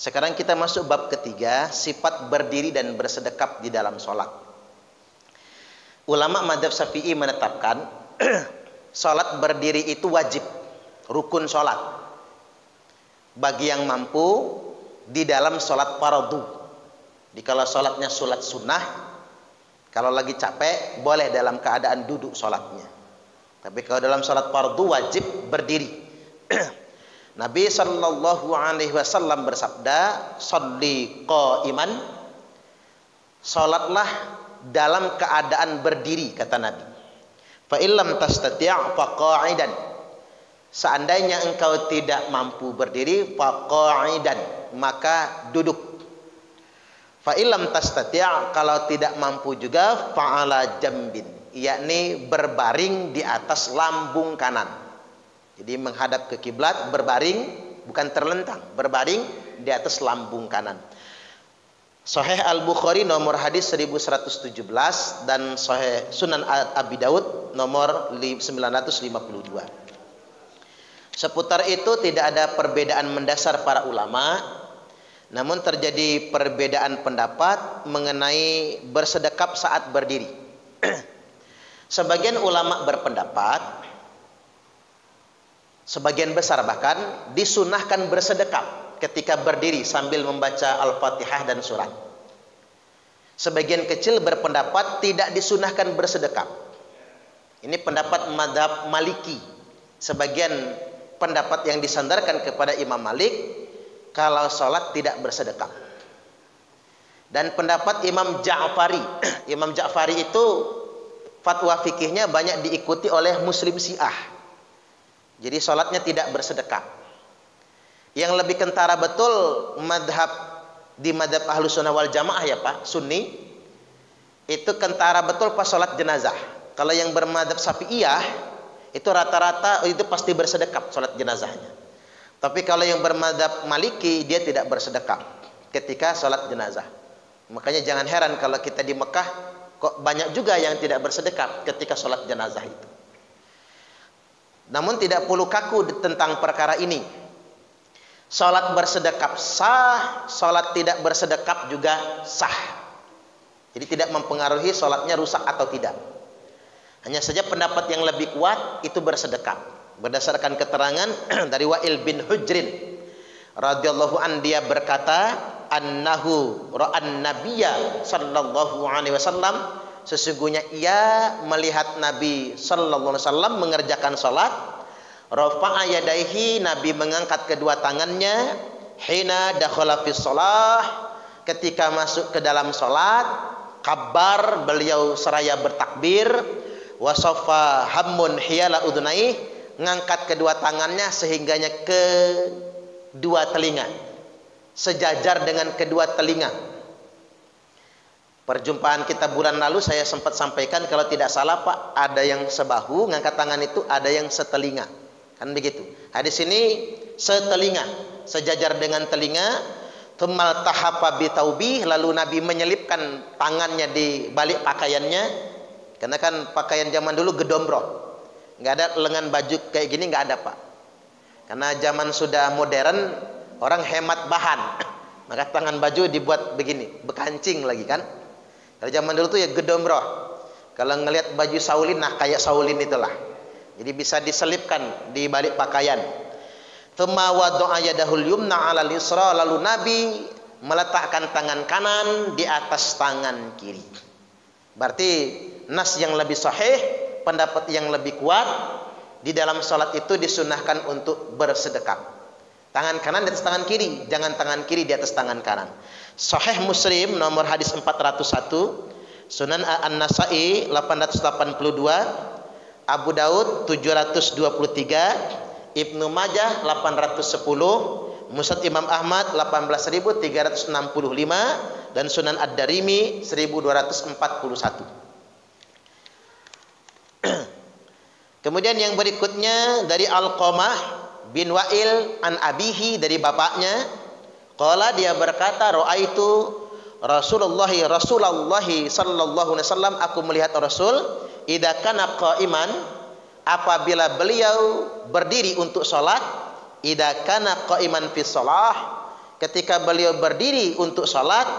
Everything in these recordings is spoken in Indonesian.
Sekarang kita masuk bab ketiga, sifat berdiri dan bersedekap di dalam sholat. Ulama madzhab Syafi'i menetapkan sholat berdiri itu wajib, rukun sholat bagi yang mampu di dalam sholat fardu. Jadi kalau sholatnya sholat sunnah, kalau lagi capek boleh dalam keadaan duduk sholatnya. Tapi kalau dalam sholat fardu wajib berdiri. Nabi sallallahu alaihi wasallam bersabda, "Sholli qa'iman." Salatlah dalam keadaan berdiri, kata Nabi. Fa illam tastati' fa qa'idan. Seandainya engkau tidak mampu berdiri, fa qa'idan, maka duduk. Fa illam tastati', kalau tidak mampu juga, fa 'ala jambin, yakni berbaring di atas lambung kanan. Jadi menghadap ke kiblat, berbaring, bukan terlentang, berbaring di atas lambung kanan. Sahih Al-Bukhari nomor hadis 1117 dan Sahih Sunan Abi Daud nomor 952. Seputar itu tidak ada perbedaan mendasar para ulama, namun terjadi perbedaan pendapat mengenai bersedekap saat berdiri. Sebagian ulama berpendapat, sebagian besar bahkan, disunahkan bersedekap ketika berdiri sambil membaca Al-Fatihah dan surat. Sebagian kecil berpendapat tidak disunahkan bersedekap. Ini pendapat mazhab Maliki. Sebagian pendapat yang disandarkan kepada Imam Malik, kalau sholat tidak bersedekap. Dan pendapat Imam Ja'fari, Imam Ja'fari itu fatwa fikihnya banyak diikuti oleh Muslim Syiah. Jadi sholatnya tidak bersedekap. Yang lebih kentara betul di madhab Ahlus Sunnah wal Jamaah ya Pak, Sunni, itu kentara betul pas sholat jenazah. Kalau yang bermadhab Syafi'iyah, itu rata-rata itu pasti bersedekap sholat jenazahnya. Tapi kalau yang bermadhab Maliki, dia tidak bersedekap ketika sholat jenazah. Makanya jangan heran kalau kita di Mekah, kok banyak juga yang tidak bersedekap ketika sholat jenazah itu. Namun tidak perlu kaku tentang perkara ini. Salat bersedekap sah, salat tidak bersedekap juga sah. Jadi tidak mempengaruhi salatnya rusak atau tidak. Hanya saja pendapat yang lebih kuat itu bersedekap. Berdasarkan keterangan dari Wa'il bin Hujrin radhiyallahu an, dia berkata, annahu ra'an nabiyya sallallahu alaihi wasallam, sesungguhnya ia melihat Nabi sallallahu alaihi wasallam mengerjakan salat. Rafa'a yadaihi, Nabi mengangkat kedua tangannya. Hina dakhala fis shalah, ketika masuk ke dalam salat. Kabar, beliau seraya bertakbir. Wasafa hammun hiyala udhunaih, ngangkat kedua tangannya sehingganya ke dua telinga, sejajar dengan kedua telinga. Perjumpaan kita bulan lalu saya sempat sampaikan, kalau tidak salah Pak, ada yang sebahu ngangkat tangan itu, ada yang setelinga. Kan begitu. Hadis ini setelinga, sejajar dengan telinga. Tumal tahafa bi taubi, lalu Nabi menyelipkan tangannya di balik pakaiannya. Karena kan pakaian zaman dulu gedombro. Enggak ada lengan baju kayak gini, enggak ada Pak. Karena zaman sudah modern, orang hemat bahan. Maka tangan baju dibuat begini, bekancing lagi kan. Kalau zaman dulu tuh ya gedombro. Kalau ngelihat baju Saulin, nah kayak Saulin itulah. Jadi bisa diselipkan di balik pakaian. Tsumma wada'a yadahul yumna 'alal yusra, lalu Nabi meletakkan tangan kanan di atas tangan kiri. Berarti nas yang lebih sahih, pendapat yang lebih kuat, di dalam salat itu disunahkan untuk bersedekap. Tangan kanan di atas tangan kiri, jangan tangan kiri di atas tangan kanan. Sahih Muslim nomor hadis 401, Sunan An-Nasa'i 882, Abu Daud 723, Ibnu Majah 810, Musnad Imam Ahmad 18.365 dan Sunan Ad-Darimi 1241. Kemudian yang berikutnya dari Alqamah bin Wa'il an abihi, dari bapaknya, qala, dia berkata, ra'aitu Rasulullah sallallahu alaihi wasallam, aku melihat Rasul idza kana qa'iman, apabila beliau berdiri untuk salat, idza kana qa'iman fi shalah, ketika beliau berdiri untuk salat,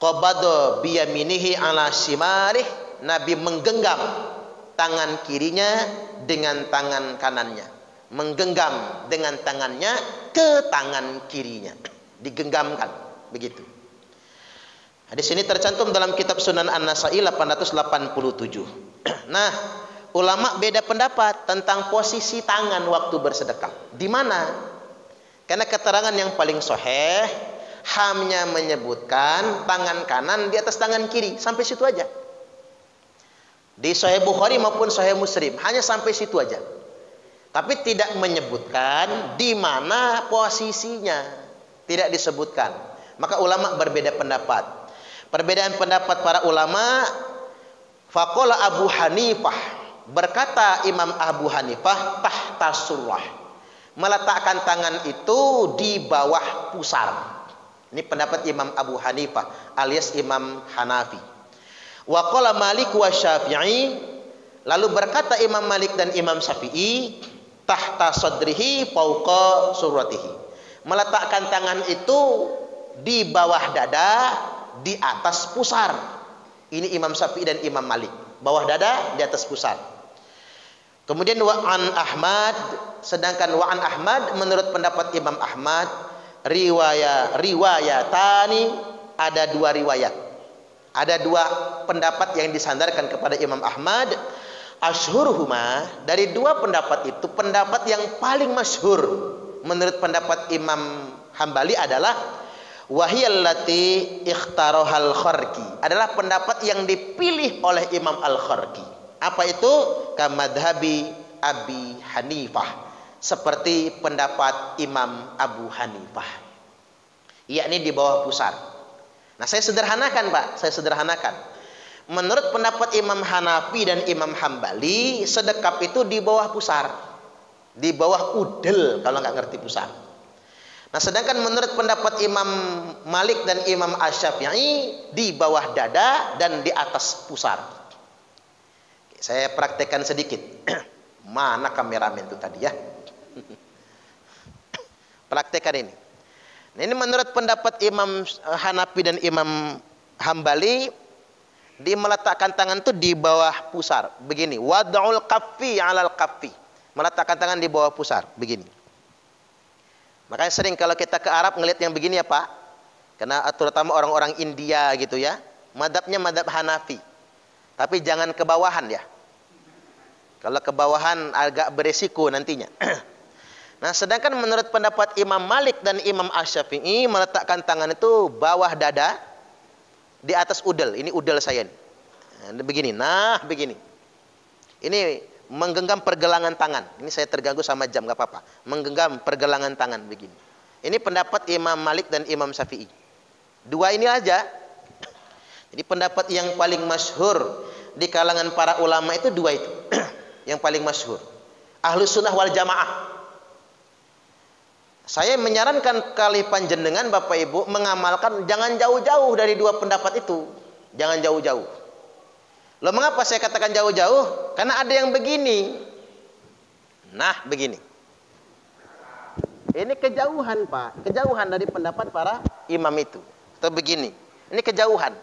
qabada biyaminihi ala shimarih, Nabi menggenggam tangan kirinya dengan tangan kanannya, menggenggam dengan tangannya ke tangan kirinya, digenggamkan begitu. Hadis ini tercantum dalam kitab Sunan An-Nasa'i 887. Nah, ulama beda pendapat tentang posisi tangan waktu bersedekah. Di mana? Karena keterangan yang paling sahih hanya menyebutkan tangan kanan di atas tangan kiri, sampai situ aja. Di Sahih Bukhari maupun Sahih Muslim hanya sampai situ aja. Tapi tidak menyebutkan di mana posisinya, tidak disebutkan. Maka ulama berbeda pendapat. Perbedaan pendapat para ulama, faqala Abu Hanifah, berkata Imam Abu Hanifah, tahta surah, meletakkan tangan itu di bawah pusar. Ini pendapat Imam Abu Hanifah alias Imam Hanafi. Wa qala Malik wa Syafi'i, lalu berkata Imam Malik dan Imam Syafi'i, tahta sadrihi fauqa suratihi, meletakkan tangan itu di bawah dada, di atas pusar. Ini Imam Syafi'i dan Imam Malik, bawah dada, di atas pusar. Kemudian wa'an Ahmad, sedangkan wa'an Ahmad menurut pendapat Imam Ahmad, riwayatani, ada dua riwayat, ada dua pendapat yang disandarkan kepada Imam Ahmad. Asyhuruhuma, dari dua pendapat itu pendapat yang paling masyhur menurut pendapat Imam Hambali adalah wahiyallati ikhtarohal Kharqi, adalah pendapat yang dipilih oleh Imam Al-Kharqi. Apa itu? Kamadhabi Abi Hanifah, seperti pendapat Imam Abu Hanifah, yakni di bawah pusar. Nah, saya sederhanakan Pak, saya sederhanakan. Menurut pendapat Imam Hanafi dan Imam Hambali, sedekap itu di bawah pusar, di bawah udel kalau nggak ngerti pusar. Nah, sedangkan menurut pendapat Imam Malik dan Imam Asy-Syafi'i, di bawah dada dan di atas pusar. Saya praktekkan sedikit. Mana kameramen itu tadi ya? Praktekkan ini. Nah, ini menurut pendapat Imam Hanafi dan Imam Hambali, dia meletakkan tangan itu di bawah pusar. Begini, wad'ul kaffi 'alal kaffi. Meletakkan tangan di bawah pusar, begini. Makanya sering kalau kita ke Arab ngelihat yang begini ya Pak. Karena terutama orang-orang India gitu ya. Madhabnya madhab Hanafi. Tapi jangan ke bawahan ya. Kalau ke bawahan agak beresiko nantinya. Nah, sedangkan menurut pendapat Imam Malik dan Imam Asy-Syafi'i, meletakkan tangan itu bawah dada, di atas udel. Ini udel saya nih. Nah, begini. Nah, begini. Ini menggenggam pergelangan tangan. Ini saya terganggu sama jam, gak apa-apa. Menggenggam pergelangan tangan begini. Ini pendapat Imam Malik dan Imam Syafi'i. Dua ini aja. Jadi pendapat yang paling masyhur di kalangan para ulama itu dua itu. Yang paling masyhur. Ahlus Sunnah wal Jamaah. Saya menyarankan kali panjenengan Bapak Ibu mengamalkan, jangan jauh-jauh dari dua pendapat itu. Jangan jauh-jauh. Loh, mengapa saya katakan jauh-jauh? Karena ada yang begini. Nah, begini. Ini kejauhan Pak. Kejauhan dari pendapat para imam itu. Atau begini. Ini kejauhan.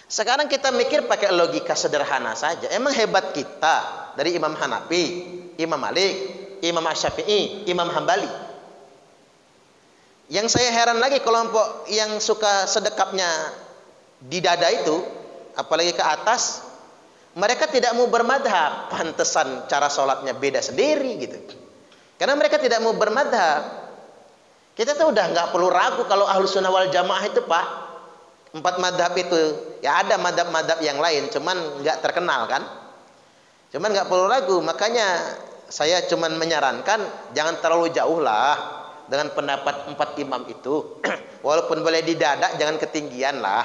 Sekarang kita mikir pakai logika sederhana saja. Emang hebat kita dari Imam Hanafi, Imam Malik, Imam Asy-Syafi'i, Imam Hambali. Yang saya heran lagi kelompok yang suka sedekapnya di dada itu, apalagi ke atas, mereka tidak mau bermadhab. Pantesan cara sholatnya beda sendiri gitu. Karena mereka tidak mau bermadhab. Kita tuh udah nggak perlu ragu kalau Ahlus Sunnah wal Jamaah itu Pak, 4 madhab itu. Ya ada madhab-madhab yang lain, cuman nggak terkenal kan. Cuman nggak perlu ragu. Makanya saya cuman menyarankan jangan terlalu jauh lah dengan pendapat 4 imam itu. Walaupun boleh di dada, jangan ketinggian lah.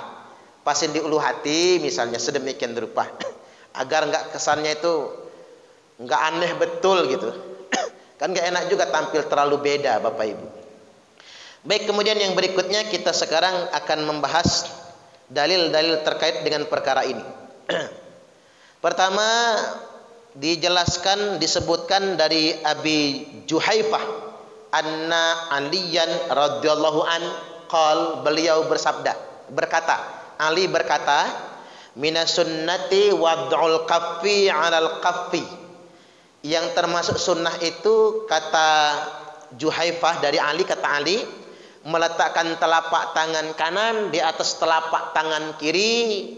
Pasin di ulu hati misalnya, sedemikian rupa. Agar nggak kesannya itu nggak aneh betul gitu. Kan nggak enak juga tampil terlalu beda Bapak Ibu. Baik, kemudian yang berikutnya kita sekarang akan membahas dalil-dalil terkait dengan perkara ini. Pertama, dijelaskan, disebutkan dari Abi Juhaifah anna Aliyan radhiyallahu an qal, beliau berkata, Ali berkata, minas sunnati wad'ul kaffi 'alal kaffi, yang termasuk sunnah itu kata Juhaifah dari Ali, kata Ali, meletakkan telapak tangan kanan di atas telapak tangan kiri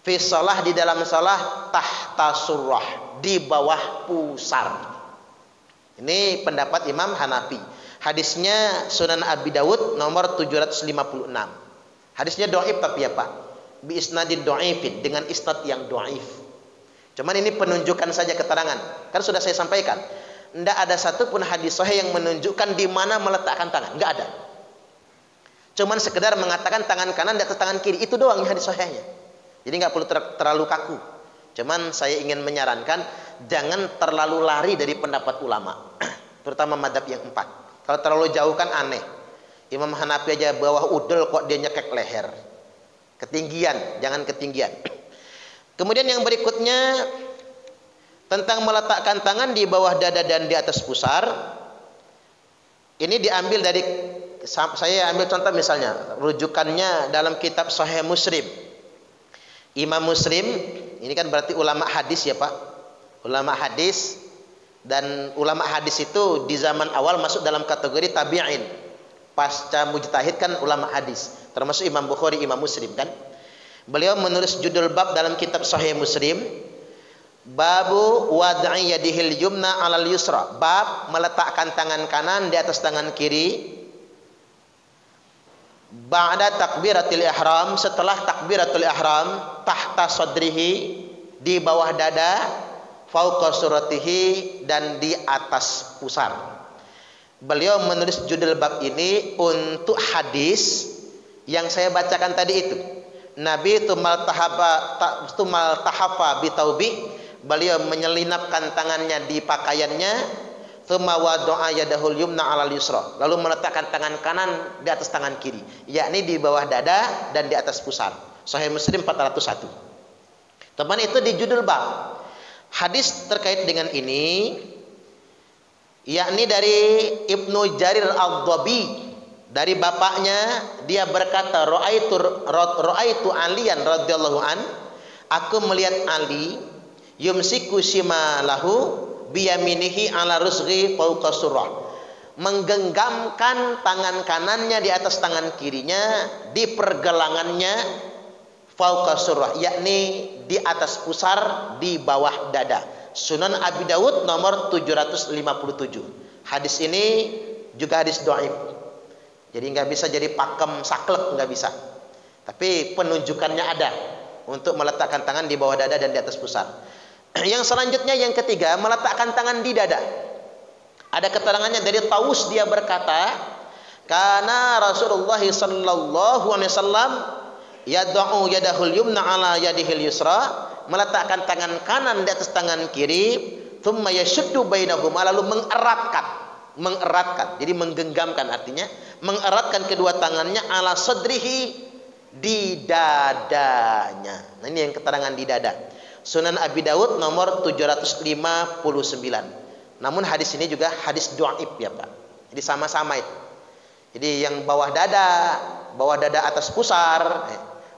fi shalah, di dalam shalah, tahta surrah, di bawah pusar. Ini pendapat Imam Hanafi. Hadisnya Sunan Abi Dawud nomor 756. Hadisnya dhaif tapi ya Pak, bi isnadin dhaifin, dengan isnad yang dhaif. Cuman ini penunjukan saja, keterangan. Kan sudah saya sampaikan, tidak ada satupun hadis sahih yang menunjukkan di mana meletakkan tangan, nggak ada. Cuman sekedar mengatakan tangan kanan di atas tangan kiri, itu doang hadis sahihnya. Jadi nggak perlu terlalu kaku. Cuman saya ingin menyarankan jangan terlalu lari dari pendapat ulama, terutama madzhab yang 4. Kalau terlalu jauh kan aneh. Imam Hanafi aja bawah udel kok dia nyekek leher. Ketinggian, jangan ketinggian. Kemudian yang berikutnya tentang meletakkan tangan di bawah dada dan di atas pusar. Ini diambil dari, saya ambil contoh misalnya, rujukannya dalam kitab Sahih Muslim. Imam Muslim, ini kan berarti ulama hadis ya Pak. Ulama hadis, dan ulama hadis itu di zaman awal masuk dalam kategori tabi'in. Pasca mujtahid kan ulama hadis, termasuk Imam Bukhari, Imam Muslim kan. Beliau menulis judul bab dalam kitab Sahih Muslim, babu wad'i yadihil yumna 'alal yusra, bab meletakkan tangan kanan di atas tangan kiri ba'da takbiratul ihram, setelah takbiratul ihram, tahta sadrihi, di bawah dada, fauqa suratihi, dan di atas pusar. Beliau menulis judul bab ini untuk hadis yang saya bacakan tadi itu. Nabi tumal tahafa bitaubi, beliau menyelinapkan tangannya di pakaiannya, thumma wada'a yadahul yumna 'alal yusra, lalu meletakkan tangan kanan di atas tangan kiri, yakni di bawah dada dan di atas pusar. Sahih Muslim 401. Teman, itu di judul bab. Hadis terkait dengan ini yakni dari Ibnu Jarir Al-Dhabi, dari bapaknya, dia berkata, ra'aitu Aliyan radhiyallahu an, aku melihat Ali yumsiku shimalahu biyaminihi ala rusghi fauqa surrah, menggenggamkan tangan kanannya di atas tangan kirinya di pergelangannya, fauqa surrah, yakni di atas pusar, di bawah dada. Sunan Abi Dawud nomor 757. Hadis ini juga hadis dhaif. Jadi nggak bisa jadi pakem saklek, nggak bisa. Tapi penunjukannya ada untuk meletakkan tangan di bawah dada dan di atas pusar. Yang selanjutnya, yang ketiga, meletakkan tangan di dada. Ada keterangannya dari Taus, dia berkata, karena Rasulullah sallallahu alaihi wasallam yad'u yadahul yumna ala yadihil yusra, meletakkan tangan kanan di atas tangan kiri, thumma yashuddu bainahuma, lalu mengeratkan, jadi menggenggamkan, artinya mengeratkan kedua tangannya, ala sadrihi, di dadanya. Nah, ini yang keterangan di dada. Sunan Abi Dawud nomor 759. Namun hadis ini juga hadis dhaif ya Pak. Jadi sama-sama itu. Jadi yang bawah dada atas pusar,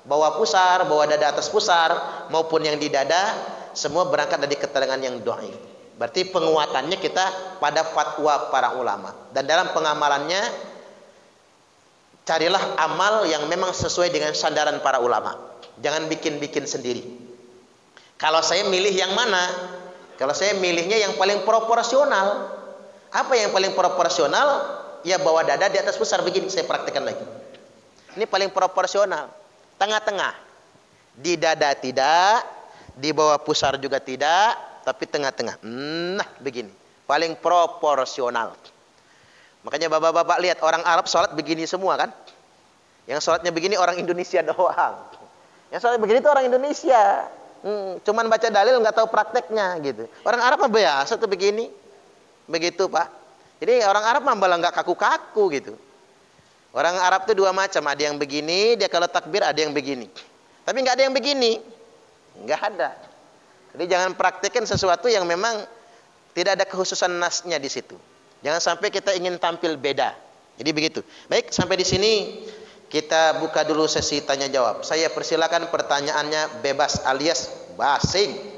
bawah dada atas pusar, maupun yang di dada, semua berangkat dari keterangan yang dhaif. Berarti penguatannya kita pada fatwa para ulama, dan dalam pengamalannya carilah amal yang memang sesuai dengan sandaran para ulama. Jangan bikin-bikin sendiri. Kalau saya milih yang mana? Kalau saya milihnya yang paling proporsional. Apa yang paling proporsional? Ya bawah dada di atas pusar, begini saya praktekkan lagi. Ini paling proporsional. Tengah-tengah. Di dada tidak, di bawah pusar juga tidak, tapi tengah-tengah. Nah, begini. Paling proporsional. Makanya bapak-bapak lihat orang Arab sholat begini semua kan? Yang sholatnya begini orang Indonesia doang. Yang sholatnya begini itu orang Indonesia. Cuman baca dalil nggak tahu prakteknya gitu. Orang Arab mah biasa tuh begini. Begitu Pak. Jadi orang Arab mah malah nggak kaku-kaku gitu. Orang Arab tuh dua macam. Ada yang begini, dia kalau takbir ada yang begini. Tapi nggak ada yang begini. Nggak ada. Jadi jangan praktekkan sesuatu yang memang tidak ada kekhususan nasnya di situ. Jangan sampai kita ingin tampil beda. Jadi begitu. Baik, sampai di sini kita buka dulu sesi tanya jawab. Saya persilakan pertanyaannya bebas alias basing.